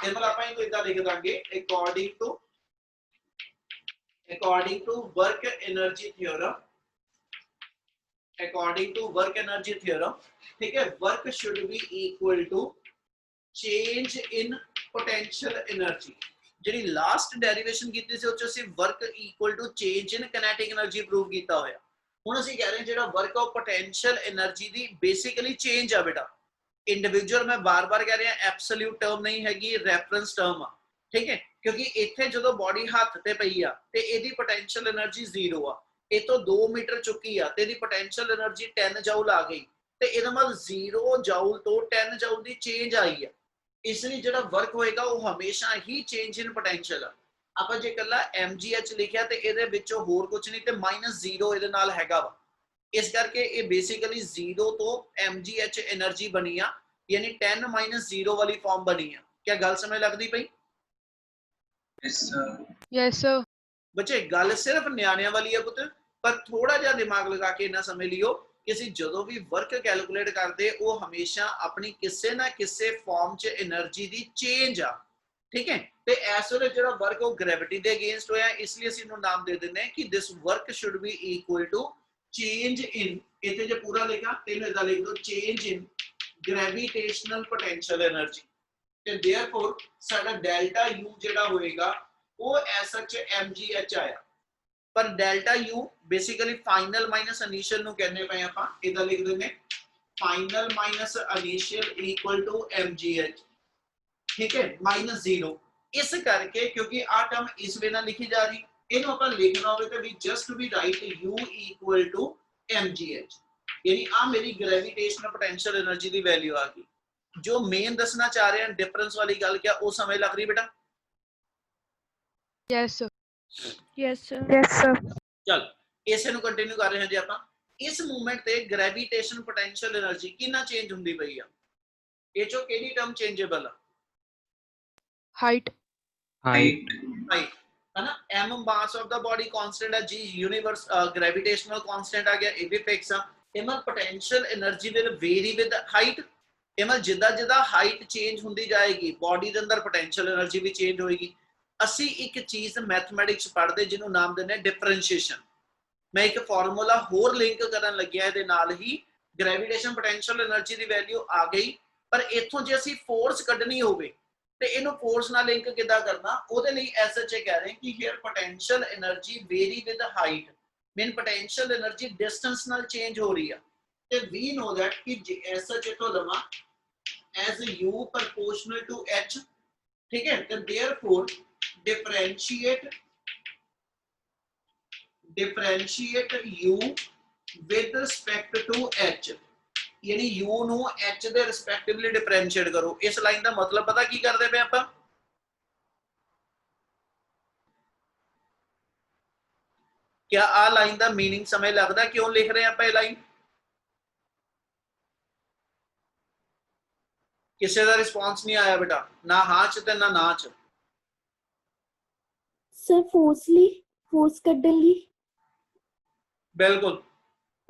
ਇਹ ਮਤਲਬ ਆਪਾਂ ਇਹਨੂੰ ਇਦਾਂ ਲਿਖ ਦਾਂਗੇ according to work energy theorem, according to work energy theorem, ठीक है, work should be equal to change in potential energy। ਜਿਹੜੀ ਲਾਸਟ ਡੈਰੀਵੇਸ਼ਨ ਕੀਤੀ ਸੀ ਉਹ ਚ ਅਸੀਂ work equal to change in kinetic energy prove ਕੀਤਾ ਹੋਇਆ। ਹੁਣ ਅਸੀਂ ਕਹਿ ਰਹੇ ਹਾਂ ਜਿਹੜਾ ਵਰਕ ਆਫ ਪੋਟੈਂਸ਼ੀਅਲ એનર્ਜੀ ਦੀ ਬੇਸਿਕਲੀ ਚੇਂਜ ਆ ਬੇਟਾ। ਇੰਡੀਵਿਜੂਅਲ ਮੈਂ ਬਾਰ-ਬਾਰ ਕਹਿ ਰਿਹਾ ਐਬਸੋਲੂਟ ਟਰਮ ਨਹੀਂ ਹੈਗੀ, ਰੈਫਰੈਂਸ ਟਰਮ ਆ, ਠੀਕ ਹੈ, ਕਿਉਂਕਿ ਇੱਥੇ ਜਦੋਂ ਬੋਡੀ ਹੱਥ ਤੇ ਪਈ ਆ ਤੇ ਇਹਦੀ ਪੋਟੈਂਸ਼ੀਅਲ એનર્ਜੀ 0 ਆ, ਇਹ ਤੋਂ 2 ਮੀਟਰ ਚੁੱਕੀ ਆ ਤੇ ਇਹਦੀ ਪੋਟੈਂਸ਼ੀਅਲ એનર્ਜੀ 10 ਜਾਊਲ ਆ ਗਈ, ਤੇ ਇਹਦਾ ਮਤਲਬ 0 ਜਾਊਲ ਤੋਂ 10 ਜਾਊਲ ਦੀ ਚੇਂਜ ਆਈ ਆ। ਇਸ ਲਈ ਜਿਹੜਾ ਵਰਕ ਹੋਏਗਾ ਉਹ ਹਮੇਸ਼ਾ ਹੀ ਚੇਂਜ ਇਨ ਪੋਟੈਂਸ਼ੀਅਲ ਆ। ਆਪਾਂ ਜੇ ਕੱਲਾ mgh ਲਿਖਿਆ ਤੇ ਇਹਦੇ ਵਿੱਚੋਂ ਹੋਰ ਕੁਝ ਨਹੀਂ ਤੇ -0 ਇਹਦੇ ਨਾਲ ਹੈਗਾ ਵਾ, ਇਸ ਕਰਕੇ ਇਹ ਬੇਸਿਕਲੀ 0 ਤੋਂ mgh એનર્ਜੀ ਬਣੀ ਆ, ਯਾਨੀ 10 - 0 ਵਾਲੀ ਫਾਰਮ ਬਣੀ ਆ। ਕੀ ਗੱਲ ਸਮਝ ਲੱਗਦੀ ਪਈ? Yes, sir. ਬੱਚੇ ਗੱਲ ਸਿਰਫ ਨਿਆਣਿਆਂ ਵਾਲੀ ਆ ਪੁੱਤ, ਪਰ ਥੋੜਾ ਜਿਹਾ ਦਿਮਾਗ ਲਗਾ ਕੇ ਇਹਨਾਂ ਸਮਝ ਲਿਓ ਕਿ ਅਸੀਂ ਜਦੋਂ ਵੀ ਵਰਕ ਕੈਲਕੂਲੇਟ ਕਰਦੇ ਉਹ ਹਮੇਸ਼ਾ ਆਪਣੀ ਕਿਸੇ ਨਾ ਕਿਸੇ ਫਾਰਮ 'ਚ એનર્ਜੀ ਦੀ ਚੇਂਜ ਆ, ਠੀਕ ਹੈ। ਤੇ ਇਸ ਵੇਲੇ ਜਿਹੜਾ ਵਰਕ ਉਹ ਗ੍ਰੈਵਿਟੀ ਦੇ ਅਗੇਂਸਟ ਹੋਇਆ, ਇਸ ਲਈ ਅਸੀਂ ਇਹਨੂੰ ਨਾਮ ਦੇ ਦਿੰਦੇ ਹਾਂ ਕਿ this work should be equal to change in, ਇੱਥੇ ਜੇ ਪੂਰਾ ਲਿਖਾ ਤੇ ਇਹਨੂੰ ਇਦਾਂ ਲਿਖ ਦਿਓ change in gravitational potential energy, ਤੇ ਦੇਅਰਫੋਰ ਸਾਡਾ ਡੈਲਟਾ ਯੂ ਜਿਹੜਾ ਹੋਏਗਾ ਉਹ ਐਸ ਸੱਚ mgh ਆਇਆ। ਪਰ delta U basically final minus initial ਨੂੰ ਕਹਿੰਦੇ ਪਏ ਆਪਾਂ, ਇਦਾਂ ਲਿਖ ਦਿੰਦੇ final minus initial equal to mgh, ਠੀਕ ਹੈ, -0। ਇਸ ਕਰਕੇ ਕਿਉਂਕਿ ਆ ਟਰਮ ਇਸ ਵੇ ਨਾਲ ਲਿਖੀ ਜਾ ਰਹੀ, ਇਹਨੂੰ ਆਪਾਂ ਲਿਖਣਾ ਹੋਵੇ ਤਾਂ ਵੀ just we write u equal to mgh, ਯਾਨੀ ਆ ਮੇਰੀ ਗ੍ਰੈਵਿਟੇਸ਼ਨਲ ਪੋਟੈਂਸ਼ੀਅਲ એનર્ਜੀ ਦੀ ਵੈਲਿਊ ਆ ਗਈ। ਜੋ ਮੇਨ ਦੱਸਣਾ ਚਾਹ ਰਹੇ ਹਾਂ ਡਿਫਰੈਂਸ ਵਾਲੀ ਗੱਲ ਕਿਆ ਉਹ ਸਮਝ ਲੱਗ ਰਹੀ ਬੇਟਾ? Yes, sir. Yes, sir. Yes, sir. ਚਲ ਇਸੇ ਨੂੰ ਕੰਟੀਨਿਊ ਕਰ ਰਹੇ ਹਾਂ ਜੀ ਆਪਾਂ। ਇਸ ਮੂਵਮੈਂਟ ਤੇ ਗ੍ਰੈਵਿਟੇਸ਼ਨ ਪੋਟੈਂਸ਼ੀਅਲ એનર્ਜੀ ਕਿੰਨਾ ਚੇਂਜ ਹੁੰਦੀ ਪਈ ਆ? ਇਹ ਚੋਂ ਕਿਹੜੀ ਟਰਮ ਚੇਂਜੇਬਲ ਆ? Height. ਹਾਈਟ ਹੈ ਨਾ। m mass of the body constant ਆ, g ਯੂਨੀਵਰਸ ਗ੍ਰੈਵਿਟੇਸ਼ਨਲ ਕਾਂਸਟੈਂਟ ਆ ਗਿਆ, ਇਹ ਵੀ ਫਿਕਸ ਆ। ਇਹਮਲ potential energy will vary with height, ਇਹਮਲ ਜਿੱਦਾਂ ਜਿੱਦਾਂ ਹਾਈਟ ਚੇਂਜ ਹੁੰਦੀ ਜਾਏਗੀ ਬਾਡੀ ਦੇ ਅੰਦਰ ਪੋਟੈਂਸ਼ੀਅਲ એનર્ਜੀ ਵੀ ਚੇਂਜ ਹੋਏਗੀ। ਅਸੀਂ ਇੱਕ ਚੀਜ਼ ਮੈਥਮੈਟਿਕਸ ਪੜ੍ਹਦੇ ਜਿਹਨੂੰ ਨਾਮ ਦਿੰਦੇ ਡਿਫਰੈਂਸ਼ੀਏਸ਼ਨ। ਮੈਂ ਇੱਕ ਫਾਰਮੂਲਾ ਹੋਰ ਲਿੰਕ ਕਰਨ ਲੱਗਿਆ ਇਹਦੇ ਨਾਲ ਹੀ, ਗ੍ਰੈਵਿਟੇਸ਼ਨ ਪੋਟੈਂਸ਼ੀਅਲ એનર્ਜੀ ਦੀ ਵੈਲਿਊ ਆ ਗਈ, ਪਰ ਇੱਥੋਂ ਜੇ ਅਸੀਂ ਫੋਰਸ ਕੱਢਣੀ ਹੋਵੇ ਤੇ ਇਹਨੂੰ ਫੋਰਸ ਨਾਲ ਲਿੰਕ ਕਿੱਦਾਂ ਕਰਨਾ, ਉਹਦੇ ਲਈ ਐਸਐਚਏ ਕਹਿ ਰਹੇ ਕਿ here potential energy vary with height, mean potential energy distance ਨਾਲ ਚੇਂਜ ਹੋ ਰਹੀ ਆ। ਤੇ ਵੀ ਨੋ ਦੈਟ ਕਿ ਐਸਐਚਏ ਤੋਂ ਲਵਾਂ as u proportional to h, ਠੀਕ ਹੈ, ਤੇ therefore differentiate u with respect to h, यानी u ਨੂੰ h ਦੇ ਰਿਸਪੈਕਟਿਵਲੀ ਡਿਫਰੈਂਸ਼ੀਏਟ ਕਰੋ। ਇਸ ਲਾਈਨ ਦਾ ਮਤਲਬ ਪਤਾ ਕੀ ਕਰਦੇ ਪਏ ਆਪਾਂ? क्या आ लाइन ਦਾ मीनिंग ਸਮਝ ਲੱਗਦਾ ਕਿਉਂ ਲਿਖ ਰਹੇ ਆਪਾਂ ਇਹ ਲਾਈਨ? ਕਿਸੇ ਦਾ ਰਿਸਪੌਂਸ ਨਹੀਂ ਆਇਆ ਬੇਟਾ, ਨਾ ਹਾਂ ਚ ਤੇ ਨਾ ਚ। Sir, force ਕੱਢਣ ਲਈ। ਬਿਲਕੁਲ,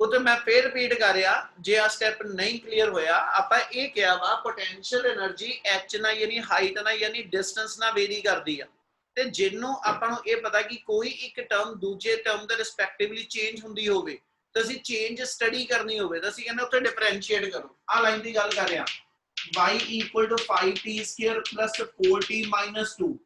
ਉਹ ਤੇ ਮੈਂ ਫੇਰ ਰਿਪੀਟ ਕਰ ਰਿਹਾ, ਜੇ ਆ ਸਟੈਪ ਨਹੀਂ ਕਲੀਅਰ ਹੋਇਆ, ਆਪਾਂ ਇਹ ਕਿਹਾ ਵਾ ਪੋਟੈਂਸ਼ੀਅਲ એનર્ਜੀ h ਨਾਲ ਯਾਨੀ ਹਾਈਟ ਨਾਲ ਯਾਨੀ ਡਿਸਟੈਂਸ ਨਾਲ ਵੇਰੀ ਕਰਦੀ ਆ, ਤੇ ਜਿਹਨੂੰ ਆਪਾਂ ਨੂੰ ਇਹ ਪਤਾ ਕਿ ਕੋਈ ਇੱਕ ਟਰਮ ਦੂਜੇ ਟਰਮ ਦੇ ਰਿਸਪੈਕਟਿਵਲੀ ਚੇਂਜ ਹੁੰਦੀ ਹੋਵੇ ਤਾਂ ਅਸੀਂ ਚੇਂਜ ਸਟੱਡੀ ਕਰਨੀ ਹੋਵੇ ਤਾਂ ਅਸੀਂ ਕਹਿੰਦੇ ਉੱਥੇ ਡਿਫਰੈਂਸ਼ੀਏਟ ਕਰੋ। ਆ ਲਾਈਨ ਦੀ ਗੱਲ ਕਰ ਰਿਹਾ, y equal to 5t square plus 4t minus 2।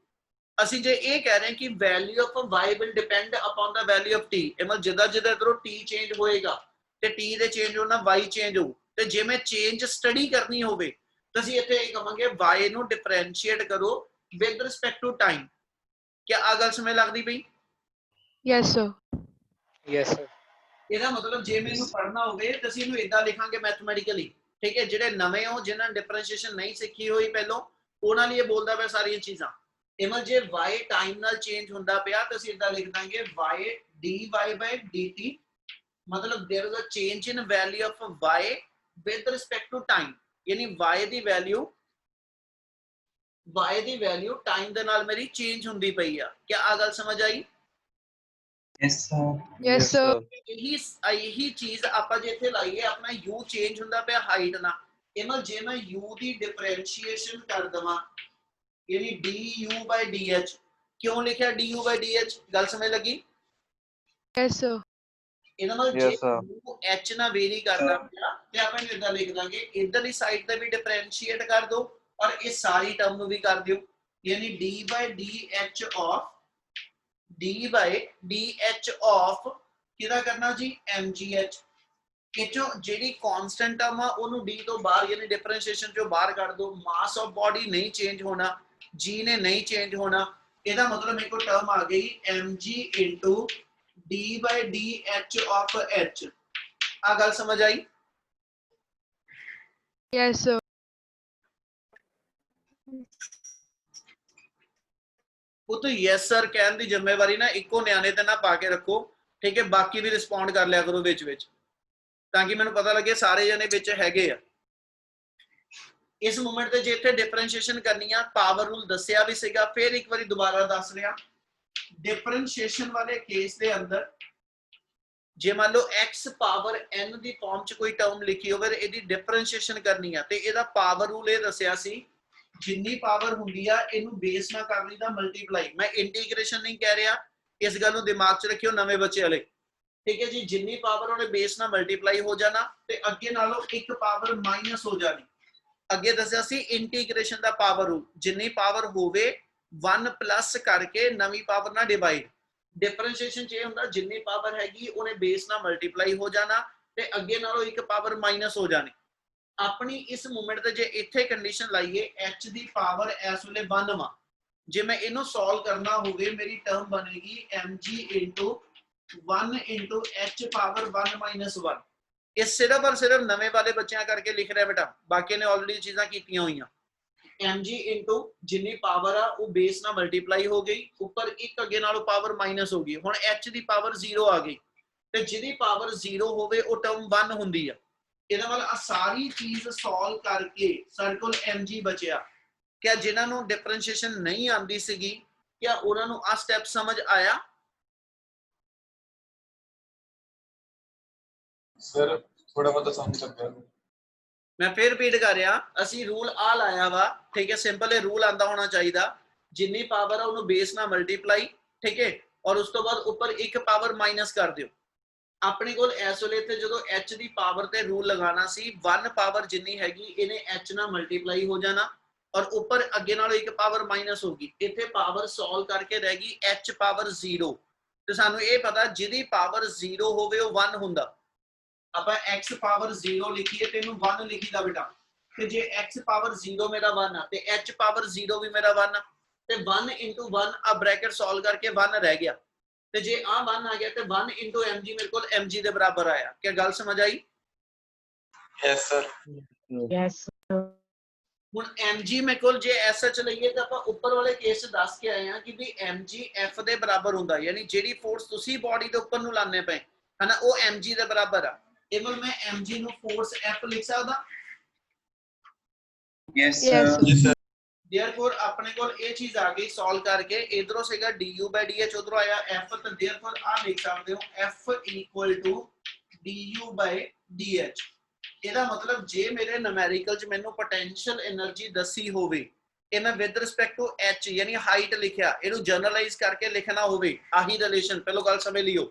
ਅਸੀਂ ਜੇ ਇਹ ਕਹਿ ਰਹੇ ਹਾਂ ਕਿ value of y will depend upon the value of t, ਇਹ ਮਤਲਬ ਜਿੱਦਾਂ ਜਿੱਦਾਂ ਇਧਰੋਂ t ਚੇਂਜ ਹੋਏਗਾ ਤੇ t ਦੇ ਚੇਂਜ ਹੋਣ ਨਾਲ y ਚੇਂਜ ਹੋਊ, ਤੇ ਜੇ ਮੈਂ ਚੇਂਜ ਸਟੱਡੀ ਕਰਨੀ ਹੋਵੇ ਤਾਂ ਅਸੀਂ ਇੱਥੇ ਇਹ ਕਹਾਂਗੇ y ਨੂੰ ਡਿਫਰੈਂਸ਼ੀਏਟ ਕਰੋ with respect to time। क्या आ गल समझ लगदी पई? Yes, sir. Yes, sir. ਇਹਦਾ ਮਤਲਬ ਜੇ ਮੈਨੂੰ ਪੜ੍ਹਨਾ ਹੋਵੇ ਤਾਂ ਅਸੀਂ ਇਹਨੂੰ ਇਦਾਂ ਲਿਖਾਂਗੇ ਮੈਥਮੈਟਿਕਲੀ, ਠੀਕ ਹੈ। ਜਿਹੜੇ ਨਵੇਂ ਹੋ ਜਿਨ੍ਹਾਂ ਨੇ ਡਿਫਰੈਂਸ਼ੀਏਸ਼ਨ ਨਹੀਂ ਸਿੱਖੀ ਹੋਈ ਪਹਿਲੋਂ, ਉਹਨਾਂ ਲਈ ਇਹ ਬੋਲਦਾ ਪਿਆ ਸਾਰੀਆਂ ਚੀਜ਼ਾਂ। ਇਮਲ ਜੇ y ਟਾਈਮ ਨਾਲ ਚੇਂਜ ਹੁੰਦਾ ਪਿਆ ਤਾਂ ਅਸੀਂ ਇਦਾਂ ਲਿਖ ਦਾਂਗੇ y dy by dt, ਮਤਲਬ there is a change in value of y with respect to time, ਯਾਨੀ y ਦੀ ਵੈਲਿਊ ਟਾਈਮ ਦੇ ਨਾਲ ਮੇਰੀ ਚੇਂਜ ਹੁੰਦੀ ਪਈ ਆ। ਕੀ ਆ ਗੱਲ ਸਮਝ ਆਈ? Yes, sir. Yes, sir. ਇਹੀ ਚੀਜ਼ ਆਪਾਂ ਜੇ ਇੱਥੇ ਲਾਈਏ, ਆਪਣਾ u ਚੇਂਜ ਹੁੰਦਾ ਪਿਆ ਹਾਈਟ ਨਾਲ। ਇਮਲ ਜੇ ਮੈਂ u ਦੀ ਡਿਫਰੈਂਸ਼ੀਏਸ਼ਨ ਕਰ ਦਵਾਂ, ਯਾਨੀ du by dh, ਕਿਉਂ ਲਿਖਿਆ du by dh? ਗੱਲ ਸਮਝ ਲੱਗੀ? Yes, sir. ਇਹਨਾਂ ਨਾਲ ਜੇ Yes, sir. u h ਨਾਲ ਵੇਰੀ ਕਰਦਾ ਪਿਆ ਤੇ ਆਪਾਂ ਇਹਨੂੰ ਇਦਾਂ ਲਿਖ ਦਾਂਗੇ, ਇਧਰਲੀ ਸਾਈਡ ਤੇ ਵੀ ਡਿਫਰੈਂਸ਼ੀਏਟ ਕਰ ਦੋ ਔਰ ਇਹ ਸਾਰੀ ਟਰਮ ਨੂੰ ਵੀ ਕਰ ਦਿਓ, ਯਾਨੀ d by dh of ਕਿਹਦਾ ਕਰਨਾ ਜੀ? mgh। ਇਹ ਚੋਂ ਜਿਹੜੀ ਕਾਂਸਟੈਂਟ ਟਰਮ ਆ ਉਹਨੂੰ d ਤੋਂ ਬਾਹਰ ਯਾਨੀ ਡਿਫਰੈਂਸ਼ੀਏਸ਼ਨ ਚੋਂ ਬਾਹਰ ਕੱਢ ਦੋ। ਮਾਸ ਆਫ ਬਾਡੀ ਨਹੀਂ ਚੇਂਜ ਹੋਣਾ, g ਨੇ ਨਹੀਂ ਚੇਂਜ ਹੋਣਾ, ਇਹਦਾ ਮਤਲਬ ਮੇਰੇ ਕੋਲ ਟਰਮ ਆ ਗਈ mg into d by dh of h। ਆ ਗੱਲ ਸਮਝ ਆਈ? Yes, sir. ਉਹ ਤਾਂ ਯੈਸ ਸਰ ਕਹਿਣ ਦੀ ਜ਼ਿੰਮੇਵਾਰੀ ਨਾ ਇੱਕੋ ਨਿਆਣੇ ਤੇ ਨਾ ਪਾ ਕੇ ਰੱਖੋ, ਠੀਕ ਹੈ? ਬਾਕੀ ਵੀ ਰਿਸਪੌਂਡ ਕਰ ਲਿਆ ਕਰੋ ਵਿੱਚ ਵਿੱਚ, ਤਾਂ ਕਿ ਮੈਨੂੰ ਪਤਾ ਲੱਗੇ ਸਾਰੇ ਜਣੇ ਵਿੱਚ ਹੈਗੇ ਆ। ਇਸ ਮੂਮੈਂਟ ਤੇ ਜੇ ਇੱਥੇ ਡਿਫਰੈਂਸ਼ੀਏਸ਼ਨ ਕਰਨੀ ਆ, ਪਾਵਰ ਰੂਲ ਦੱਸਿਆ ਵੀ ਸੀਗਾ, ਫਿਰ ਇੱਕ ਵਾਰੀ ਦੁਬਾਰਾ ਦੱਸ ਰਿਹਾ। ਡਿਫਰੈਂਸ਼ੀਏਸ਼ਨ ਵਾਲੇ ਕੇਸ ਦੇ ਅੰਦਰ ਜੇ ਮੰਨ ਲਓ x ਪਾਵਰ n ਦੀ ਫਾਰਮ ਚ ਕੋਈ ਟਰਮ ਲਿਖੀ ਹੋਵੇ, ਇਹਦੀ ਡਿਫਰੈਂਸ਼ੀਏਸ਼ਨ ਕਰਨੀ ਆ, ਤੇ ਇਹਦਾ ਪਾਵਰ ਰੂਲ ਇਹ ਦੱਸਿਆ ਸੀ, ਜਿੰਨੀ ਪਾਵਰ ਹੁੰਦੀ ਆ ਇਹਨੂੰ ਬੇਸ ਨਾਲ ਕਰ ਲਈਦਾ ਮਲਟੀਪਲਾਈ। ਮੈਂ ਇੰਟੀਗ੍ਰੇਸ਼ਨ ਨਹੀਂ ਕਹਿ ਰਿਹਾ, ਇਸ ਗੱਲ ਨੂੰ ਦਿਮਾਗ 'ਚ ਰੱਖਿਓ ਨਵੇਂ ਬੱਚੇ ਵਾਲੇ, ਠੀਕ ਹੈ ਜੀ? ਜਿੰਨੀ ਪਾਵਰ ਉਹਨੇ ਬੇਸ ਨਾਲ ਮਲਟੀਪਲਾਈ ਹੋ ਜਾਣਾ ਤੇ ਅੱਗੇ ਨਾਲੋਂ ਇੱਕ ਪਾਵਰ ਮਾਈਨਸ ਹੋ ਜਾਣੀ। ਅੱਗੇ ਦੱਸਿਆ ਸੀ ਇੰਟੀਗ੍ਰੇਸ਼ਨ ਦਾ ਪਾਵਰ ਰੂਲ, ਜਿੰਨੀ ਪਾਵਰ ਹੋਵੇ 1 ਪਲੱਸ ਕਰਕੇ ਨਵੀਂ ਪਾਵਰ ਨਾਲ ਡਿਵਾਈਡ। ਡਿਫਰੈਂਸ਼ੀਏਸ਼ਨ 'ਚ ਇਹ ਹੁੰਦਾ ਜਿੰਨੀ ਪਾਵਰ ਹੈਗੀ ਉਹਨੇ ਬੇਸ ਨਾਲ ਮਲਟੀਪਲਾਈ ਹੋ ਜਾਣਾ ਤੇ ਅੱਗੇ ਨਾਲੋਂ ਇੱਕ ਪਾਵਰ ਮਾਈਨਸ ਹੋ ਜਾਣੀ। ਆਪਣੀ ਇਸ ਮੂਮੈਂਟ ਤੇ ਜੇ ਇੱਥੇ ਕੰਡੀਸ਼ਨ ਲਾਈਏ h ਦੀ ਪਾਵਰ ਇਸ ਵੇਲੇ 1 ਵਾ, ਜੇ ਮੈਂ ਇਹਨੂੰ ਸੋਲਵ ਕਰਨਾ ਹੋਵੇ ਮੇਰੀ ਟਰਮ ਬਣੇਗੀ mg into 1 into h power 1 minus 1। ਇਹ ਸਿਰਫ ਔਰ ਸਿਰਫ ਨਵੇਂ ਵਾਲੇ ਬੱਚਿਆਂ ਕਰਕੇ ਲਿਖ ਰਿਹਾ ਬੇਟਾ, ਬਾਕੀ ਨੇ ਆਲਰੇਡੀ ਚੀਜ਼ਾਂ ਕੀਤੀਆਂ ਹੋਈਆਂ। mg into ਜਿੰਨੀ ਪਾਵਰ ਆ ਉਹ ਬੇਸ ਨਾਲ ਮਲਟੀਪਲਾਈ ਹੋ ਗਈ, ਉੱਪਰ ਇੱਕ ਅੱਗੇ ਨਾਲੋਂ ਪਾਵਰ ਮਾਈਨਸ ਹੋ ਗਈ, ਹੁਣ h ਦੀ ਪਾਵਰ 0 ਆ ਗਈ, ਤੇ ਜਿਹਦੀ ਪਾਵਰ 0 ਹੋਵੇ ਉਹ ਟਰਮ 1 ਹੁੰਦੀ ਆ। ਇਹਦਾ ਮਤਲਬ ਆ ਸਾਰੀ ਚੀਜ਼ ਸੋਲਵ ਕਰਕੇ ਸਾਡੇ ਕੋਲ mg ਬਚਿਆ। ਕਿਆ ਜਿਨ੍ਹਾਂ ਨੂੰ ਡਿਫਰੈਂਸ਼ੀਏਸ਼ਨ ਨਹੀਂ ਆਉਂਦੀ ਸੀਗੀ, ਕਿਆ ਉਹਨਾਂ ਨੂੰ ਆ ਸਟੈਪ ਸਮਝ ਆਇਆ? Sir, थोड़ा बहुत समझ सकते हैं। ਮੈਂ ਫੇਰ ਰਿਪੀਟ ਕਰ ਰਿਹਾ, ਅਸੀਂ ਰੂਲ ਆ ਲਾਇਆ ਵਾ, ਠੀਕ ਹੈ? ਸਿੰਪਲ ਇਹ ਰੂਲ ਆਂਦਾ ਹੋਣਾ ਚਾਹੀਦਾ, ਜਿੰਨੀ ਪਾਵਰ ਆ ਉਹਨੂੰ ਬੇਸ ਨਾਲ ਮਲਟੀਪਲਾਈ, ਠੀਕ ਹੈ? ਔਰ ਉਸ ਤੋਂ ਬਾਅਦ ਉੱਪਰ ਇੱਕ ਪਾਵਰ ਮਾਈਨਸ ਕਰ ਦਿਓ। ਆਪਣੇ ਕੋਲ ਇਸ ਵੇਲੇ ਤੇ ਜਦੋਂ h ਦੀ ਪਾਵਰ ਤੇ ਰੂਲ ਲਗਾਉਣਾ ਸੀ, 1 ਪਾਵਰ ਜਿੰਨੀ ਹੈਗੀ ਇਹਨੇ h ਨਾਲ ਮਲਟੀਪਲਾਈ ਹੋ ਜਾਣਾ ਔਰ ਉੱਪਰ ਅੱਗੇ ਨਾਲੋਂ ਇੱਕ ਪਾਵਰ ਮਾਈਨਸ ਹੋ ਗਈ। ਇੱਥੇ ਪਾਵਰ ਸੋਲਵ ਕਰਕੇ ਰਹਿ ਗਈ h ਪਾਵਰ 0, ਤੇ ਸਾਨੂੰ ਇਹ ਪਤਾ ਜਿਹਦੀ ਪਾਵਰ 0 ਹੋਵੇ ਉਹ 1 ਹੁੰਦਾ। ਆਪਾਂ x ਪਾਵਰ 0 ਲਿਖੀਏ ਤੇ ਇਹਨੂੰ 1 ਲਿਖੀਦਾ ਬੇਟਾ, ਤੇ ਜੇ x ਪਾਵਰ 0 ਮੇਰਾ 1 ਆ ਤੇ h ਪਾਵਰ 0 ਵੀ ਮੇਰਾ 1 ਆ, ਤੇ 1 into 1 ਆ ਬ੍ਰੈਕਟ ਸੋਲਵ ਕਰਕੇ 1 ਰਹਿ ਗਿਆ, ਤੇ ਜੇ ਆ 1 ਆ ਗਿਆ ਤੇ 1 into mg ਮੇਰੇ ਕੋਲ mg ਦੇ ਬਰਾਬਰ ਆਇਆ। ਕੀ ਗੱਲ ਸਮਝ ਆਈ? Yes, sir. Yes. ਹੁਣ mg ਮੇਰੇ ਕੋਲ ਜੇ sh ਲਈਏ ਤਾਂ ਆਪਾਂ ਉੱਪਰ ਵਾਲੇ ਕੇਸ ਦੱਸ ਕੇ ਆਏ ਆ ਕਿ ਵੀ mg f ਦੇ ਬਰਾਬਰ ਹੁੰਦਾ, ਯਾਨੀ ਜਿਹੜੀ ਫੋਰਸ ਤੁਸੀਂ ਬਾਡੀ ਦੇ ਉੱਪਰ ਨੂੰ ਲਾਣੇ ਪਏ ਹਨਾ ਉਹ mg ਦੇ ਬਰਾਬਰ ਆ। ਇਵਲ ਮੈਂ mg ਨੂੰ ਫੋਰਸ f ਲਿਖ ਸਕਦਾ? Yes, Yes, sir. Yes, sir. Therefore अपने को ये चीज आ गई सॉल्व करके, इधरों सेगा du by dh, उधरों आया f, तो देयरफॉर आ लिख सकते हो f equal to du by dh। ਇਹਦਾ ਮਤਲਬ ਜੇ ਮੇਰੇ ਨੂਮੈਰੀਕਲ ਚ ਮੈਨੂੰ ਪੋਟੈਂਸ਼ੀਅਲ એનર્ਜੀ ਦੱਸੀ ਹੋਵੇ, ਇਹ ਮੈਂ ਵਿਦ ਰਿਸਪੈਕਟ ਟੂ h ਯਾਨੀ ਹਾਈਟ ਲਿਖਿਆ, ਇਹਨੂੰ ਜਨਰਲਾਈਜ਼ ਕਰਕੇ ਲਿਖਣਾ ਹੋਵੇ, ਆਹੀ ਰਿਲੇਸ਼ਨ ਪਹਿਲਾਂ ਗੱਲ ਸਮਝ ਲਿਓ,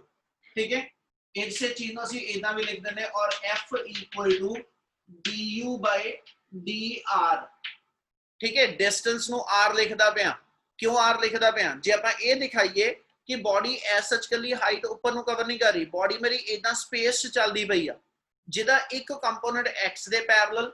ਠੀਕ ਹੈ? ਇਸੇ ਚੀਜ਼ ਨੂੰ ਅਸੀਂ ਇਦਾਂ ਵੀ ਲਿਖ ਦਿੰਦੇ ਔਰ f equal to du by dr, ਠੀਕ ਹੈ? ਡਿਸਟੈਂਸ ਨੂੰ r ਲਿਖਦਾ ਪਿਆ, ਕਿਉਂ r ਲਿਖਦਾ ਪਿਆ? ਜੇ ਆਪਾਂ ਇਹ ਦਿਖਾਈਏ ਕਿ ਬਾਡੀ ਐਸ ਸੱਚ ਕੱਲੀ ਹਾਈਟ ਉੱਪਰ ਨੂੰ ਕਵਰ ਨਹੀਂ ਕਰ ਰਹੀ, ਬਾਡੀ ਮੇਰੀ ਇਦਾਂ ਸਪੇਸ 'ਚ ਚੱਲਦੀ ਪਈ ਆ, ਜਿਹਦਾ ਇੱਕ ਕੰਪੋਨੈਂਟ x ਦੇ ਪੈਰਲਲ